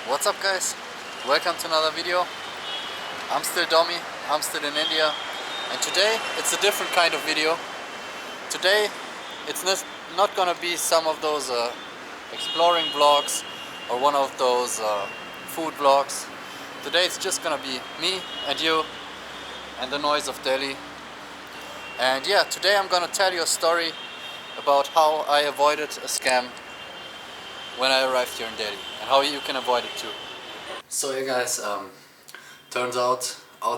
What's up guys? Welcome to another video. I'm still Domi, I'm still in India, and today it's a different kind of video. Today it's not gonna be some of those exploring vlogs or one of those food vlogs. Today it's just gonna be me and you and the noise of Delhi. And yeah, today I'm gonna tell you a story about how I avoided a scam when I arrived here in Delhi and how you can avoid it too. So yeah guys, turns out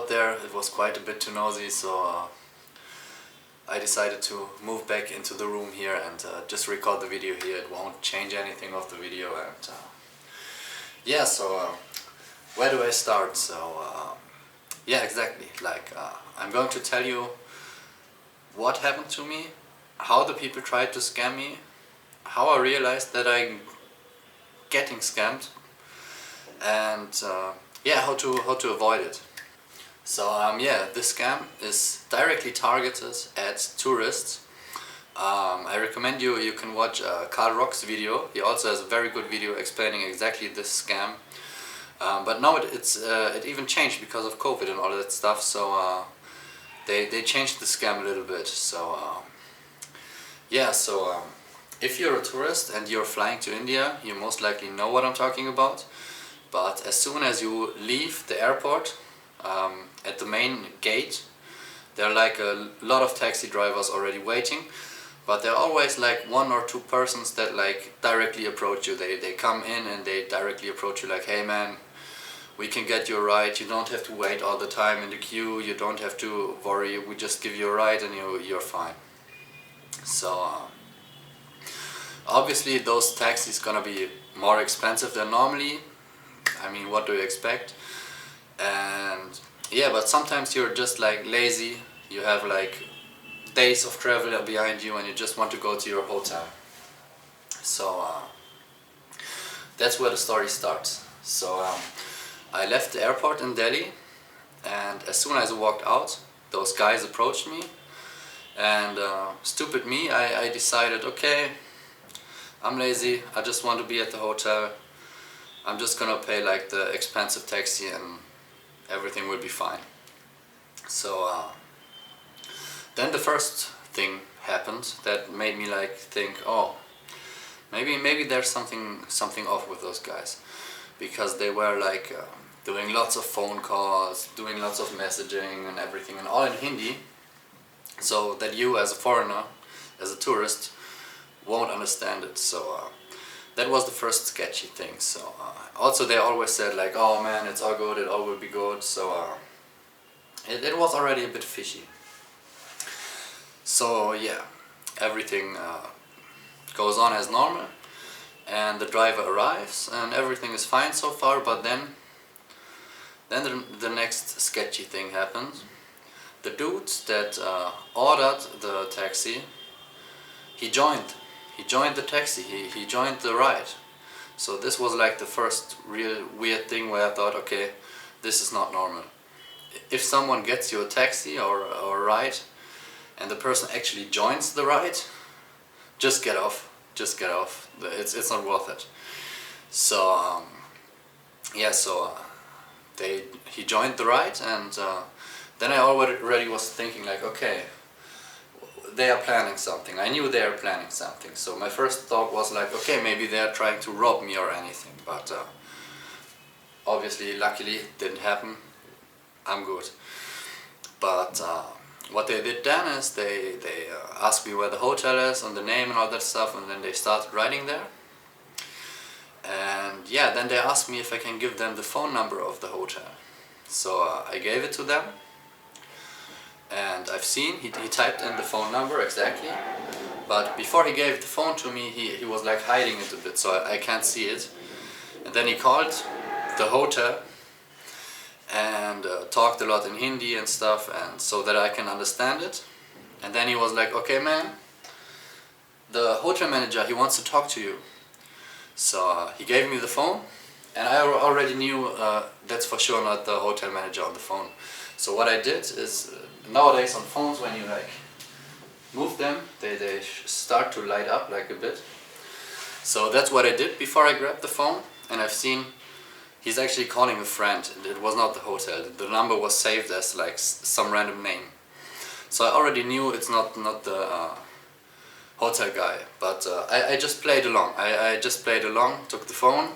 there it was quite a bit too noisy, so I decided to move back into the room here and just record the video here. It won't change anything of the video, and yeah, so where do I start? So yeah, exactly, I'm going to tell you what happened to me, how the people tried to scam me, how I realized that I'm getting scammed, and yeah, how to avoid it. So yeah, this scam is directly targeted at tourists. I recommend you can watch Carl Rock's video. He also has a very good video explaining exactly this scam. But now it even changed because of COVID and all that stuff. So they changed the scam a little bit. So yeah, so if you're a tourist and you're flying to India, you most likely know what I'm talking about. But as soon as you leave the airport, at the main gate, there are like a lot of taxi drivers already waiting, but there are always like one or two persons that like directly approach you. They come in and they directly approach you like, hey man, we can get you a ride, you don't have to wait all the time in the queue, you don't have to worry, we just give you a ride and you're fine. So obviously those taxis gonna be more expensive than normally. I mean, what do you expect? And yeah, but sometimes you're just like lazy, you have like days of travel behind you and you just want to go to your hotel. So that's where the story starts. So I left the airport in Delhi, and as soon as I walked out, those guys approached me, and stupid me, I decided, okay, I'm lazy, I just want to be at the hotel, I'm just gonna pay like the expensive taxi and everything will be fine. So then the first thing happened that made me like think, oh, maybe there's something off with those guys, because they were like doing lots of phone calls, doing lots of messaging and everything, and all in Hindi, so that you as a foreigner, as a tourist, won't understand it. So that was the first sketchy thing. So also they always said like, oh man, it's all good, it all will be good. So it was already a bit fishy. So yeah, everything goes on as normal, and the driver arrives and everything is fine so far, but then the next sketchy thing happens. The dude that ordered the taxi, he joined the taxi, he joined the ride. So this was like the first real weird thing where I thought, okay, this is not normal. If someone gets you a taxi or a ride and the person actually joins the ride, just get off, it's not worth it. So yeah, so he joined the ride, and then I already was thinking like, okay, they are planning something. I knew they are planning something. So my first thought was like, okay, maybe they are trying to rob me or anything. But obviously, luckily, it didn't happen. I'm good. But what they did then is they asked me where the hotel is and the name and all that stuff, and then they started writing there. And yeah, then they asked me if I can give them the phone number of the hotel. So I gave it to them. And I've seen, he typed in the phone number exactly, but before he gave the phone to me, he was like hiding it a bit, so I can't see it. And then he called the hotel and talked a lot in Hindi and stuff, and so that I can understand it. And then he was like, okay man, the hotel manager, he wants to talk to you. So he gave me the phone, and I already knew that's for sure not the hotel manager on the phone. So what I did is, nowadays on phones, when you like move them, they start to light up like a bit. So that's what I did before I grabbed the phone, and I've seen he's actually calling a friend. It was not the hotel. The number was saved as like some random name. So I already knew it's not the hotel guy. But I just played along. I just played along, took the phone.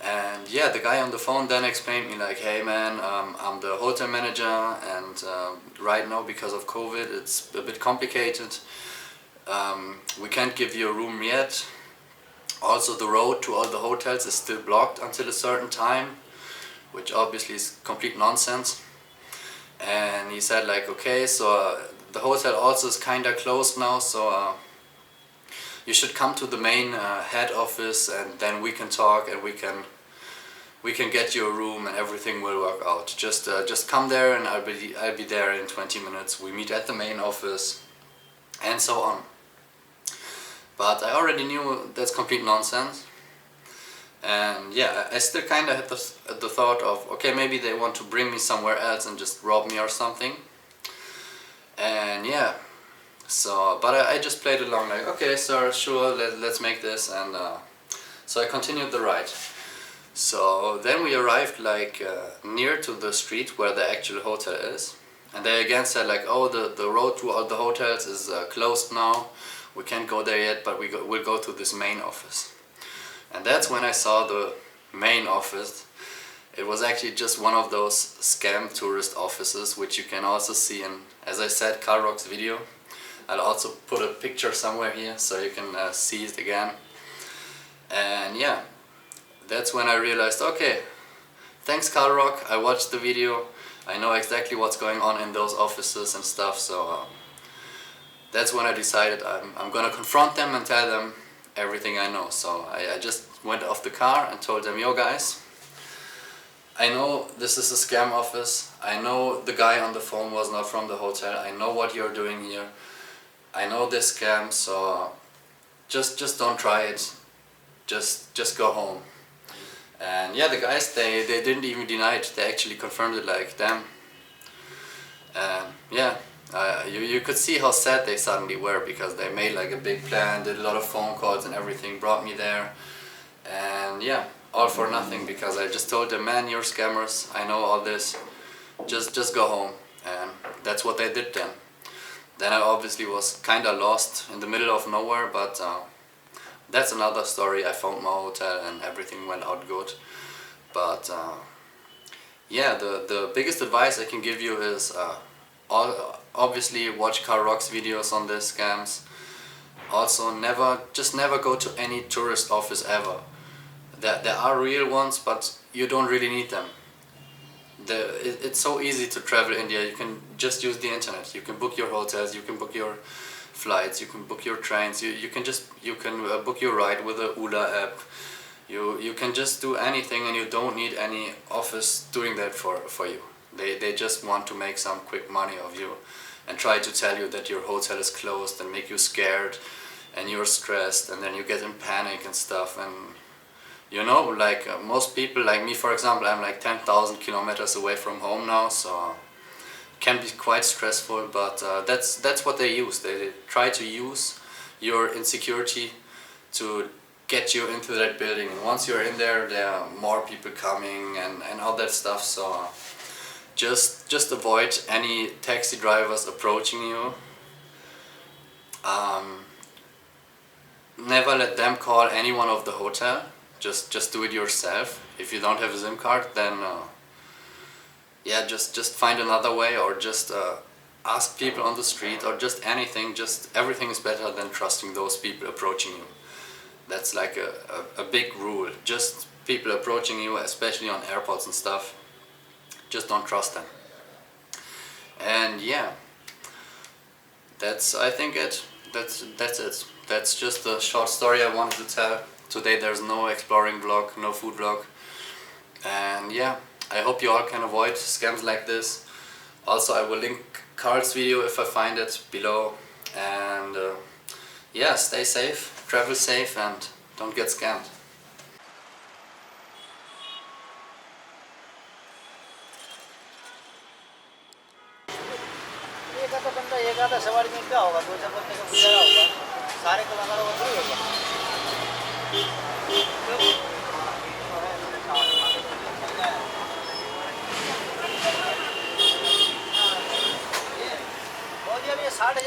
And yeah, the guy on the phone then explained me like, hey man, I'm the hotel manager, and right now because of COVID it's a bit complicated. We can't give you a room yet. Also the road to all the hotels is still blocked until a certain time, which obviously is complete nonsense. And he said like, okay, so the hotel also is kinda closed now, so you should come to the main head office, and then we can talk and we can get you a room and everything will work out. Just come there and I'll be there in 20 minutes. We meet at the main office and so on. But I already knew that's complete nonsense. And yeah, I still kind of had the thought of, okay, maybe they want to bring me somewhere else and just rob me or something. And yeah, so, but I just played along like, okay sir, sure, let's make this. And so I continued the ride. So then we arrived like near to the street where the actual hotel is. And they again said like, oh, the road to all the hotels is closed now. We can't go there yet, but we'll go to this main office. And that's when I saw the main office. It was actually just one of those scam tourist offices, which you can also see in, as I said, Carl Rock's video. I'll also put a picture somewhere here so you can see it again. And yeah, that's when I realized, okay, thanks Carl Rock, I watched the video, I know exactly what's going on in those offices and stuff, so that's when I decided I'm gonna confront them and tell them everything I know. So I just went off the car and told them, yo guys, I know this is a scam office, I know the guy on the phone was not from the hotel, I know what you're doing here, I know this scam, so just don't try it, just go home. And yeah, the guys, they didn't even deny it, they actually confirmed it like, damn. Yeah, you could see how sad they suddenly were, because they made like a big plan, did a lot of phone calls and everything, brought me there. And yeah, all for nothing, because I just told them, man, you're scammers, I know all this, just go home. And that's what they did then. Then I obviously was kinda lost in the middle of nowhere, but that's another story. I found my hotel and everything went out good. But yeah, the biggest advice I can give you is obviously watch Carl Rock's videos on these scams. Also just never go to any tourist office ever. There are real ones, but you don't really need them. It's so easy to travel India. You can just use the internet. You can book your hotels, you can book your flights, you can book your trains, you can book your ride with the Ola app. You can just do anything, and you don't need any office doing that for you. They just want to make some quick money of you and try to tell you that your hotel is closed and make you scared and you're stressed, and then you get in panic and stuff. And you know, like most people, like me for example, I'm like 10,000 kilometers away from home now, so can be quite stressful, but that's what they use. They try to use your insecurity to get you into that building, and once you're in there, there are more people coming and all that stuff. So just avoid any taxi drivers approaching you. Never let them call anyone of the hotel. Just do it yourself. If you don't have a SIM card, then yeah, just find another way, or just ask people on the street, or just anything. Just everything is better than trusting those people approaching you. That's like a big rule. Just people approaching you, especially on airports and stuff, just don't trust them. And yeah, that's I think it. That's it. That's just a short story I wanted to tell. Today there's no exploring vlog, no food vlog. And yeah, I hope you all can avoid scams like this. Also, I will link Carl's video if I find it below. And yeah, stay safe, travel safe, and don't get scammed. एक आधा बंदा एक आधा सवारी में क्या होगा, दो चार बंदे का गुजारा होगा, सारे कलाकारों का थोड़ी होगा। 60,000